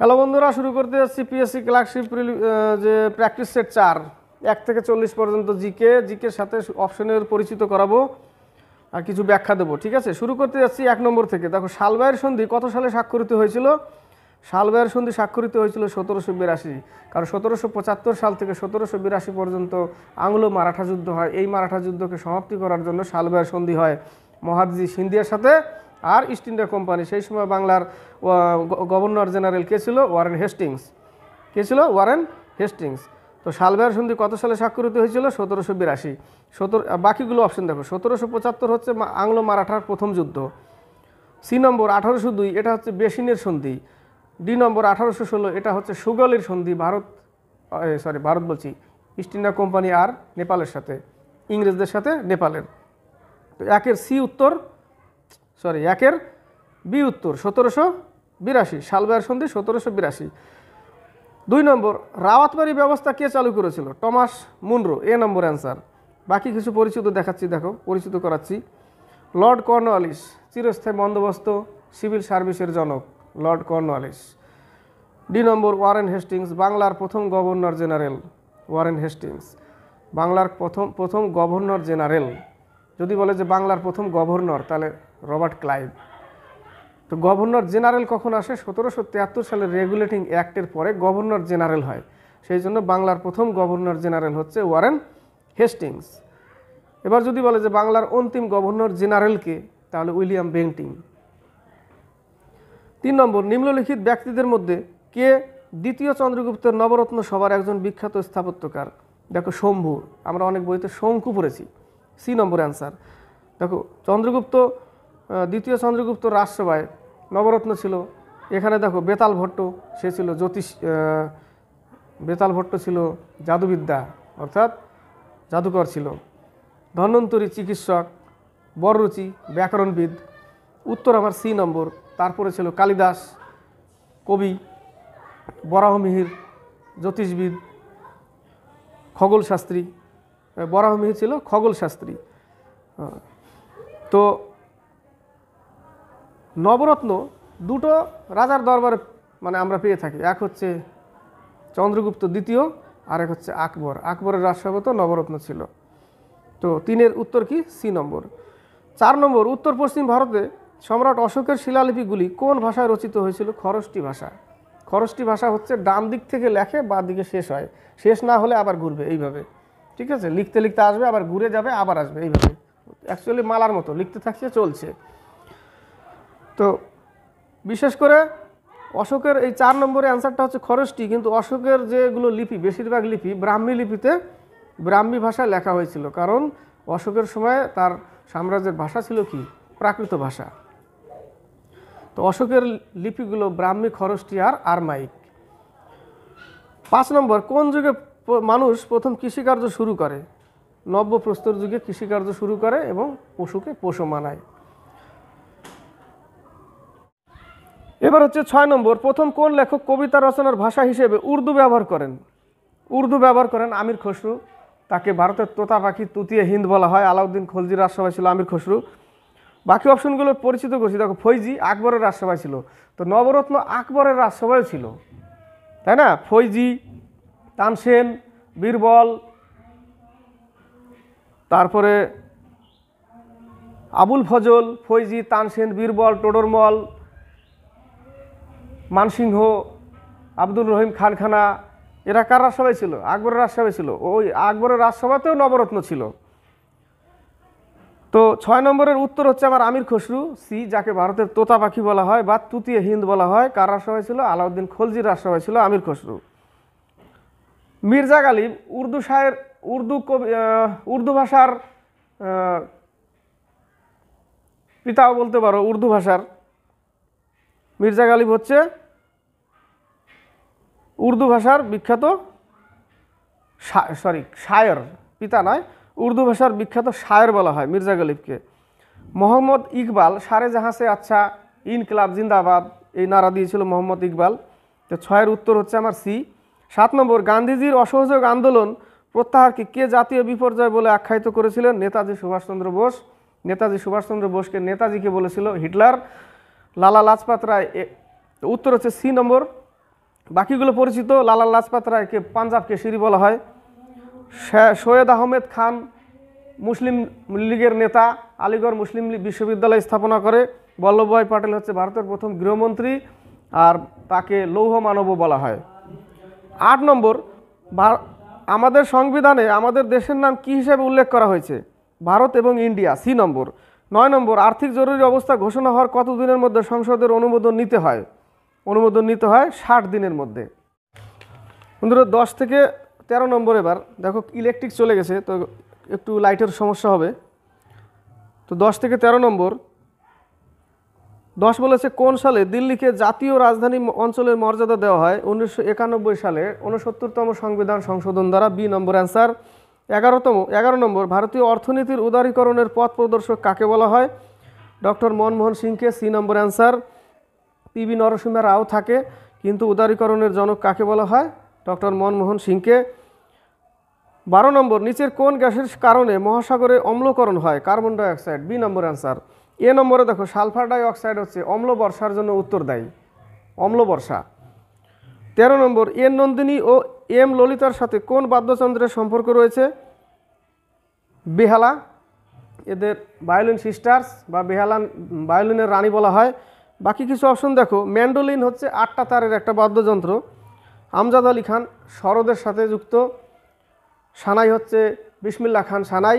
Hello বন্ধুরা, শুরু করতে যাচ্ছি পিএসসি ক্লার্কশিপ যে প্র্যাকটিস সেট 4 1 থেকে 40 পর্যন্ত জিকের সাথে অপশনের পরিচিত করাবো আর কিছু ব্যাখ্যা দেবো। ঠিক আছে, শুরু করতে যাচ্ছি 1 নম্বর থেকে। দেখো, শালবাইয়ের সন্ধি কত সালে স্বাক্ষরিত হয়েছিল? শালবাইয়ের সন্ধি স্বাক্ষরিত হয়েছিল 1782। কারণ 1775 সাল থেকে 1782 পর্যন্ত আংলো মারাঠা যুদ্ধ হয়। এই মারাঠা যুদ্ধকে সমাপ্তি করার জন্য শালবাইয়ের সন্ধি হয় মহাদজি সিন্ধিয়ার সাথে আর ইস্ট ইন্ডিয়া কোম্পানি। সেই সময় বাংলার গভর্নর জেনারেল কে ছিল? Warren Hastings. কে ছিল? Warren Hastings. তো শালবাইয়ের সন্ধি কত সালে স্বাক্ষরিত হয়েছিল? 1782। বাকিগুলো অপশন দেখো। 1775 হচ্ছে আংলো মারাঠার প্রথম যুদ্ধ। সি নম্বর 1802, এটা হচ্ছে বেসিনের সন্ধি। ডি নম্বর 1816, এটা হচ্ছে সুগলের সন্ধি। ভারত বলছি, ইস্ট ইন্ডিয়া কোম্পানি আর নেপালের সাথে, ইংরেজদের সাথে নেপালের। তো একের বি উত্তর 1782, শালবাইয়ের সন্ধি 1782। 2 নম্বর, রাওয়াতবাড়ি ব্যবস্থা কে চালু করেছিল? Thomas Munro. A number answer. বাকি কিছু পরিচিত দেখাচ্ছি, দেখো পরিচিত করাচ্ছি। লর্ড কর্নওয়ালিস, চিরস্থায়ী বন্দোবস্ত, সিভিল সার্ভিসের জনক লর্ড কর্নওয়ালিস। ডি নম্বর, ওয়ারেন হেস্টিংস, বাংলার প্রথম গভর্নর জেনারেল। ওয়ারেন হেস্টিংস বাংলার প্রথম গভর্নর জেনারেল। যদি বলে যে বাংলার প্রথম গভর্নর, তাহলে রবার্ট ক্লাইভ। তো গভর্নর জেনারেল কখন আসে? 1773 সালের রেগুলেটিং অ্যাক্টের পরে গভর্নর জেনারেল হয়। সেই জন্য বাংলার প্রথম গভর্নর জেনারেল হচ্ছে ওয়ারেন হেস্টিংস। এবার যদি বলে যে বাংলার অন্তিম গভর্নর জেনারেলকে, তাহলে উইলিয়াম বেন্টিং। 3 নম্বর, নিম্নলিখিত ব্যক্তিদের মধ্যে কে দ্বিতীয় চন্দ্রগুপ্তের নবরত্ন সভার একজন বিখ্যাত স্থাপত্যকার? দেখো, শম্ভু। আমরা অনেক বইতে শঙ্কু পড়েছি। C number answer. দেখো, দ্বিতীয় চন্দ্রগুপ্ত রাজসভায় নবরত্ন ছিল। এখানে দেখো, বেতাল ভট্ট, সে ছিল বেতাল ভট্ট ছিল জাদুবিদ্যা, অর্থাৎ জাদুকর ছিল। ধন্বন্তরী চিকিৎসক, বররুচি ব্যাকরণবিদ। উত্তর আমার সি নম্বর। তারপরে ছিল কালিদাস কবি, বরাহমিহির জ্যোতিষবিদ, খগোলশাস্ত্রী। বরাহমিহির ছিল খগোলশাস্ত্রী। তো নবরত্ন দুটো রাজার দরবারে আমরা পেয়ে থাকি। এক হচ্ছে চন্দ্রগুপ্ত দ্বিতীয়, আর এক হচ্ছে আকবর। আকবরের রাজসভাতে নবরত্ন ছিল। তো 3-এর উত্তর কি? সি নম্বর। 4 নম্বর, উত্তর পশ্চিম ভারতে সম্রাট অশোকের শিলালিপিগুলি কোন ভাষায় রচিত হয়েছিল? খরষ্টি ভাষা। খরষ্টি ভাষা হচ্ছে ডান দিক থেকে লেখে, বা দিকে শেষ হয়। শেষ না হলে আবার ঘুরবে, এইভাবে। ঠিক আছে, লিখতে লিখতে আসবে, আবার ঘুরে যাবে, আবার আসবে, এইভাবে। অ্যাকচুয়ালি মালার মতো লিখতে থাকছে, চলছে। তো বিশেষ করে অশোকের এই 4 নম্বরের অ্যান্সারটা হচ্ছে খরষ্টি। কিন্তু অশোকের যেগুলো লিপি, বেশিরভাগ লিপি ব্রাহ্মী লিপিতে, ব্রাহ্মী ভাষায় লেখা হয়েছিল। কারণ অশোকের সময় তার সাম্রাজ্যের ভাষা ছিল কি? প্রাকৃত ভাষা। তো অশোকের লিপিগুলো ব্রাহ্মী, খরষ্টি আর আরমাইক। 5 নম্বর, কোন যুগে মানুষ প্রথম কৃষিকার্য শুরু করে? নব্য প্রস্তর যুগে কৃষিকার্য শুরু করে এবং পশুকে পোষ্য মানায়। এবার হচ্ছে 6 নম্বর, প্রথম কোন লেখক কবিতা রচনার ভাষা হিসেবে উর্দু ব্যবহার করেন? উর্দু ব্যবহার করেন আমির খসরু। তাকে ভারতের তোতা পাখি, তুতিয়ে হিন্দ বলা হয়। আলাউদ্দিন খলজির রাজসভায় ছিল আমির খসরু। বাকি অপশনগুলো পরিচিত করছি। দেখো, ফৈজি আকবরের রাজসভায় ছিল। তো নবরত্ন আকবরের রাজসভায় ছিল, তাই না? ফৈজি, তানসেন, বীরবল, তারপরে আবুল ফজল, ফৈজি, তানসেন, বীরবল, টোডরমল, মানসিংহ, আব্দুল রহিম খানখানা, এরা কার রাজসভায় ছিল? আকবরের রাজসভায় ছিল। ওই আকবরের রাজসভাতেও নবরত্ন ছিল। তো 6 নম্বরের উত্তর হচ্ছে আমার আমির খসরু, সি, যাকে ভারতের তোতা পাখি বলা হয় বা তুতিয়ে হিন্দ বলা হয়। কার রাজসভায় ছিল? আলাউদ্দিন খলজির রাজসভায় ছিল আমির খসরু। মির্জা গালিব উর্দু শায়ের, উর্দু ভাষার পিতাও বলতে পারো। উর্দু ভাষার মির্জা গালিব হচ্ছে উর্দু ভাষার বিখ্যাত শায়ের, পিতা নয়, উর্দু ভাষার বিখ্যাত শায়ের বলা হয় মির্জা গালিবকে। মোহাম্মদ ইকবাল সারে জাহাঁ সে আচ্ছা, ইনকিলাব জিন্দাবাদ, এই নারা দিয়েছিল মোহাম্মদ ইকবাল। তো 6-এর উত্তর হচ্ছে আমার সি। 7 নম্বর, গান্ধীজির অসহযোগ আন্দোলন প্রত্যাহারকে কে জাতীয় বিপর্যয় বলে আখ্যায়িত করেছিলেন? নেতাজি সুভাষচন্দ্র বোস। নেতাজি সুভাষচন্দ্র বোসকে নেতাজিকে বলেছিল হিটলার। লালা লাজপাত রায়। উত্তর হচ্ছে সি নম্বর, বাকিগুলো পরিচিত। লালা লাজপত রায়কে পাঞ্জাব কেশরী বলা হয়। সৈয়দ আহমেদ খান মুসলিম লীগের নেতা, আলিগড় মুসলিম বিশ্ববিদ্যালয় স্থাপনা করে। বল্লভভাই প্যাটেল হচ্ছে ভারতের প্রথম গৃহমন্ত্রী, আর তাকে লৌহ মানবও বলা হয়। 8 নম্বর, আমাদের সংবিধানে আমাদের দেশের নাম কি হিসাবে উল্লেখ করা হয়েছে? ভারত এবং ইন্ডিয়া। সি নম্বর। 9 নম্বর, আর্থিক জরুরি অবস্থা ঘোষণা হওয়ার কত দিনের মধ্যে সংসদের অনুমোদন নিতে হয়? অনুমোদন নিতে হয় 60 দিনের মধ্যে। বন্ধুরা 10 থেকে 13 নম্বর, এবার দেখো ইলেকট্রিক চলে গেছে তো একটু লাইটের সমস্যা হবে। তো 10 থেকে 13 নম্বর, 10 বলেছে কোন সালে দিল্লিকে জাতীয় রাজধানী অঞ্চলের মর্যাদা দেওয়া হয়? 1991 সালে 69তম সংবিধান সংশোধন দ্বারা। B number answer. 11 নম্বর, ভারতীয় অর্থনীতির উদারীকরণের পথ প্রদর্শক কাকে বলা হয়? ডক্টর মনমোহন সিংকে। C number answer. PB Narasimha রাও থাকে, কিন্তু উদারীকরণের জনক কাকে বলা হয়? ডক্টর মনমোহন সিংকে। 12 নম্বর, নিচের কোন গ্যাসের কারণে মহাসাগরে অম্লকরণ হয়? Carbon dioxide. B number answer. এ নম্বরে দেখো সালফার ডাইঅক্সাইড হচ্ছে অম্ল বর্ষার জন্য উত্তরদায়ী, অম্ল বর্ষা। 13 নম্বর, এন নন্দিনী ও এম ললিতার সাথে কোন বাদ্যযন্ত্রের সম্পর্ক রয়েছে? বেহালা, এদের ভায়োলিন সিস্টার্স বা ভায়োলিনের রানী বলা হয়। বাকি কিছু অপশন দেখো, ম্যান্ডোলিন হচ্ছে 8টা তারের একটা বাদ্যযন্ত্র। আমজাদ আলী খান সরোদের সাথে যুক্ত। সানাই হচ্ছে বিসমিল্লাহ খান সানাই,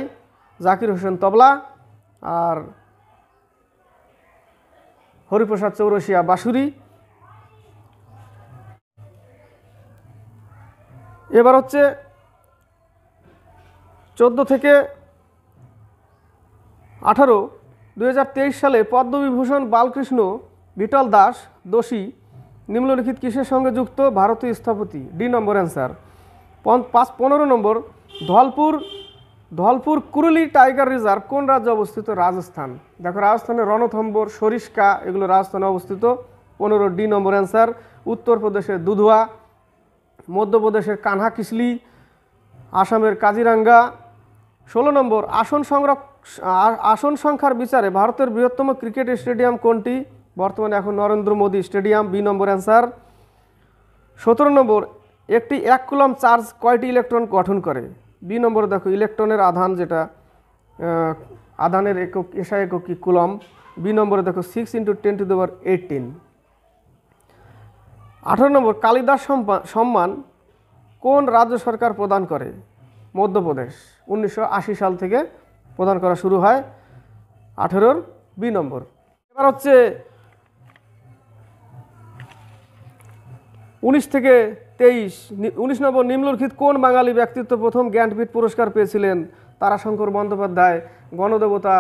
জাকির হোসেন তবলা, আর হরিপ্রসাদ চৌরসিয়া বাঁশুরি। এবার হচ্ছে 14 থেকে 18, 2023 সালে পদ্মবিভূষণ বালকৃষ্ণ বিটল দাস দোষী নিম্নলিখিত কিসের সঙ্গে যুক্ত? ভারতীয় স্থপতি। D number answer. 15 নম্বর, ধলপুর কুরুলি টাইগার রিজার্ভ কোন রাজ্যে অবস্থিত? রাজস্থান। দেখো রাজস্থানের রণথম্বর, সরিষ্কা এগুলো রাজস্থানে অবস্থিত। 15 ডি নম্বর অ্যান্সার। উত্তরপ্রদেশের দুধুয়া, মধ্যপ্রদেশের কানহা কিসলি, আসামের কাজিরাঙ্গা। 16 নম্বর, আসন সংখ্যার বিচারে ভারতের বৃহত্তম ক্রিকেট স্টেডিয়াম কোনটি? বর্তমানে এখন Narendra Modi stadium. B number answer. 17 নম্বর, একটি 1 কুলম চার্জ কয়টি ইলেকট্রন গঠন করে? বি নম্বরে দেখো ইলেকট্রনের আধান, যেটা আধানের একক এসআই একক কি কুলম। বি নম্বরে দেখো 6 × 10⁸। 18 নম্বর, কালিদাস সম্মান কোন রাজ্য সরকার প্রদান করে? মধ্যপ্রদেশ। 1980 সাল থেকে প্রদান করা শুরু হয়। 18 বি নম্বর। এবার হচ্ছে 19 থেকে 23। 19 নম্বর, নিম্নলিখিত কোন বাঙালি ব্যক্তিত্ব প্রথম জ্ঞানপীঠ পুরস্কার পেয়েছিলেন? তারাশঙ্কর বন্দ্যোপাধ্যায় গণদেবতা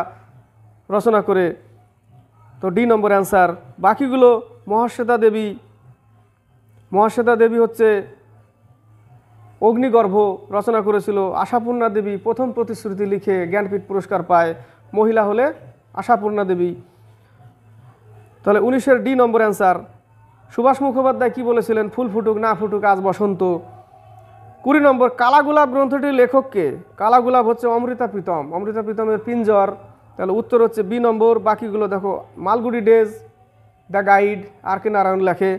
রচনা করে। তো ডি নম্বর অ্যান্সার। বাকিগুলো মহাশ্বেতা দেবী হচ্ছে অগ্নিগর্ভ রচনা করেছিল। আশাপূর্ণা দেবী প্রথম প্রতিশ্রুতি লিখে জ্ঞানপীঠ পুরস্কার পায়, মহিলা হলে আশাপূর্ণা দেবী। তাহলে 19 D number answer. Subhash Mukhopadhyay কি বলেছিলেন? ফুল ফুটুক না ফুটুক আজ বসন্ত। 20 নম্বর, কালাগোলাপ গ্রন্থটির লেখককে? কালাগোলাপ হচ্ছে অমৃতা প্রীতমের পিঞ্জর। তাহলে উত্তর হচ্ছে বি নম্বর। বাকিগুলো দেখো Malgudi days, the guide R K Narayan লেখে।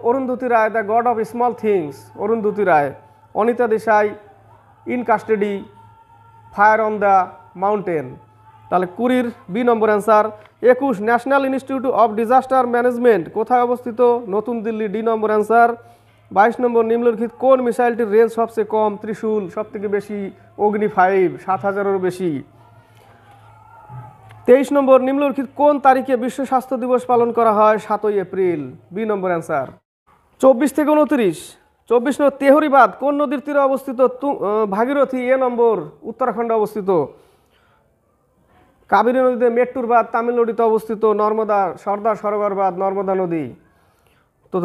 Arundhati Roy the god of small things, Arundhati Roy. Anita Desai in custody, fire on the mountain. তাহলে 20 B number answer. 21, national institute of disaster management কোথায় অবস্থিত? নতুন Delhi. D number answer. 22 number, নিম্নলিখিত কোন মিসাইলটির রেঞ্জ সবচেয়ে কম? ত্রিশূল। সব থেকে বেশি অগ্নি 5, 7000-এরও বেশি। 23 নম্বর, নিম্নলিখিত কোন তারিখে বিশ্ব স্বাস্থ্য দিবস পালন করা হয়? 7ই এপ্রিল। B number answer. 24 থেকে 29। 24 নম্বর, তেহরিবাদ কোন নদীর তীরে অবস্থিত? ভাগীরথী। এ নম্বর, উত্তরাখণ্ডে অবস্থিত। কাবেরী নদীতে মেট্টুর বাঁধ তামিলনাড়ুতে অবস্থিত। নর্মদা, সর্দার সরোবর বাঁধ নর্মদা নদী। তো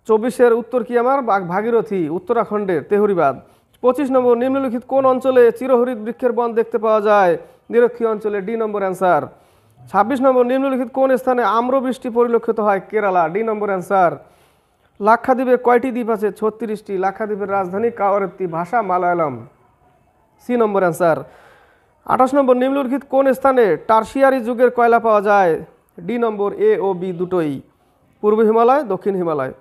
24-এর উত্তর কি আমার? ভাগীরথী, উত্তরাখণ্ডের তেহরিবাদ। 25 নম্বর, নিম্নলিখিত কোন অঞ্চলে চিরহরিৎ বৃক্ষের বন দেখতে পাওয়া যায়? নিরক্ষীয় অঞ্চলে। D number answer. 26 নম্বর, নিম্নলিখিত কোন স্থানে আম্রবৃষ্টি পরিলক্ষিত হয়? কেরালা। D number answer. লাক্ষাদ্বীপে কয়টি দ্বীপ আছে? 36টি। লাক্ষাদ্বীপের রাজধানী কাওয়ারত্তি, ভাষা মালায়ালাম। C number answer. 28 নম্বর, নিম্নলিখিত কোন স্থানে টারশিয়ারি যুগের কয়লা পাওয়া যায়? ডি নম্বর। এ ও বি দুটোই। পূর্ব হিমালয়, দক্ষিণ হিমালয়।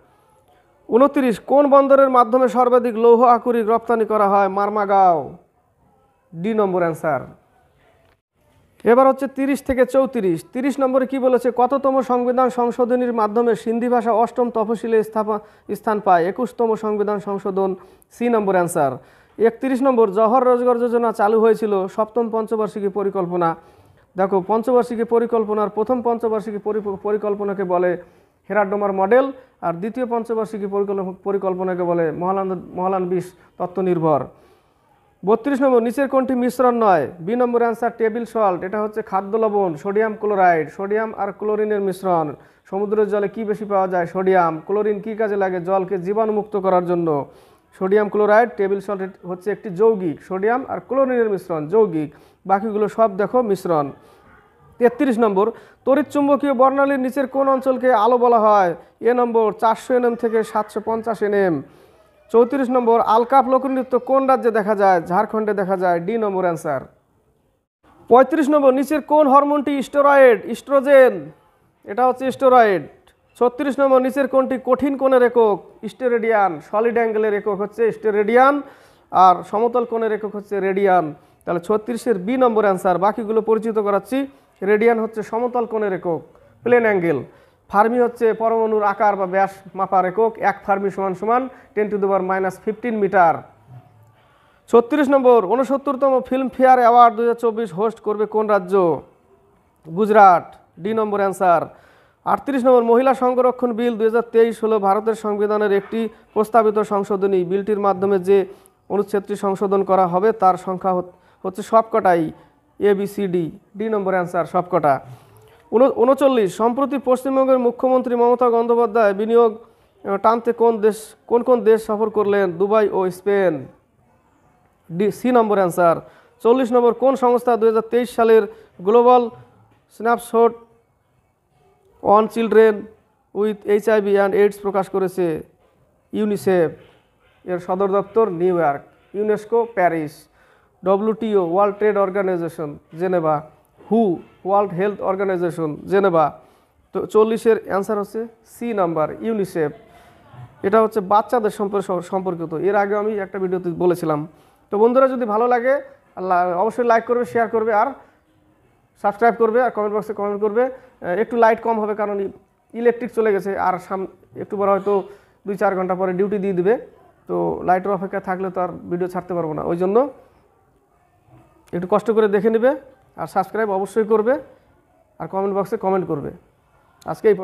29 কোন বন্দরের মাধ্যমে সর্বাধিক লৌহ আকরিক রপ্তানি করা হয়? Mormugao, D number answer. এবার হচ্ছে 30 থেকে 34। 30 নম্বরে কি বলেছে? কততম সংবিধান সংশোধনীর মাধ্যমে সিন্ধি ভাষা 8ম তফসিলে স্থান পায়? 21তম সংবিধান সংশোধন, সি নম্বর অ্যান্সার। 31 নম্বর জওহর রোজগার যোজনা চালু হয়েছিল 7ম পঞ্চবার্ষিকী পরিকল্পনা। দেখো, পঞ্চবার্ষিকী পরিকল্পনার প্রথম পঞ্চবার্ষিকী পরিকল্পনাকে বলে হেরাডোমার মডেল, আর দ্বিতীয় পঞ্চবার্ষিকী পরিকল্পনাকে বলে মহলানবিশ তত্ত্ব নির্ভর। 32 নম্বর নিচের কোনটি মিশ্রণ নয়? B number answer table salt, এটা হচ্ছে খাদ্য লবণ। সোডিয়াম ক্লোরাইড, সোডিয়াম আর ক্লোরিনের মিশ্রণ। সমুদ্রের জলে কি বেশি পাওয়া যায়? সোডিয়াম। ক্লোরিন কি কাজে লাগে? জলকে জীবাণুমুক্ত করার জন্য। সোডিয়াম ক্লোরাইড, টেবিল সল্ট হচ্ছে একটি যৌগিক। সোডিয়াম আর ক্লোরিনের মিশ্রণ যৌগিক, বাকিগুলো সব দেখো মিশ্রণ। 33 নম্বর তড়িৎচুম্বকীয় বর্ণালীর নিচের কোন অঞ্চলকে আলো বলা হয়? এ নম্বর 400 nm থেকে 750 nm। 34 নম্বর আলকাপ লোকনৃত্য কোন রাজ্যে দেখা যায়? ঝাড়খণ্ডে দেখা যায়, ডি নম্বর অ্যান্সার। 35 নম্বর নিচের কোন হরমোনটি স্টেরয়েড? ইস্ট্রোজেন, এটা হচ্ছে স্টেরয়েড। 36 নম্বর নিচের কোনটি কঠিন কোণের একক? স্টেরেডিয়ান। সলিড অ্যাঙ্গেলের একক হচ্ছে স্টেরেডিয়ান, আর সমতল কোণের একক হচ্ছে রেডিয়ান। তাহলে 36-এর বি নম্বর অ্যান্সার। বাকিগুলো পরিচিত করাচ্ছি। রেডিয়ান হচ্ছে সমতল কোণের একক, প্লেন অ্যাঙ্গেল। ফার্মি হচ্ছে পরমাণুর আকার বা ব্যাস মাপার একক। 1 ফার্মি সমান 10⁻⁻15 মিটার। 36 নম্বর 69তম ফিল্মফেয়ার অ্যাওয়ার্ড 2024 হোস্ট করবে কোন রাজ্য? Gujarat, D number answer. 38 নম্বর মহিলা সংরক্ষণ বিল 2023 হলো ভারতের সংবিধানের একটি প্রস্তাবিত সংশোধনী। বিলটির মাধ্যমে যে অনুচ্ছেদটি সংশোধন করা হবে তার সংখ্যা হচ্ছে সবকটাই, ABCD, ডি নম্বর অ্যান্সার, সবকটা। 39 সম্প্রতি পশ্চিমবঙ্গের মুখ্যমন্ত্রী মমতা বন্দ্যোপাধ্যায় বিনিয়োগ টানতে কোন কোন দেশ সফর করলেন? দুবাই ও Spain, C number answer. 40 number কোন সংস্থা 2023 সালের global snapshot on children with HIV and AIDS প্রকাশ করেছে? ইউনিসেফ, এর সদর দপ্তর New York. UNESCO Paris. WTO world trade organisation Geneva. হু ওয়ার্ল্ড হেলথ অর্গানাইজেশন জেনেভা। তো 40-এর অ্যান্সার হচ্ছে সি নাম্বার, ইউনিসেফ। এটা হচ্ছে বাচ্চাদের সম্পর্কিত। এর আগে আমি একটা ভিডিওতে বলেছিলাম। তো বন্ধুরা, যদি ভালো লাগে অবশ্যই লাইক করবে, শেয়ার করবে, আর সাবস্ক্রাইব করবে, আর কমেন্ট বক্সে কমেন্ট করবে। একটু লাইট কম হবে কারণ ইলেকট্রিক চলে গেছে, আর একটু পরে হয়তো 2-4 ঘন্টা পরে ডিউটি দিয়ে দিবে। তো লাইটের অপেক্ষা থাকলে তো আর ভিডিও ছাড়তে পারবো না, ওই জন্য একটু কষ্ট করে দেখে নেবে, আর সাবস্ক্রাইব অবশ্যই করবে, আর কমেন্ট বক্সে কমেন্ট করবে। আজকে এই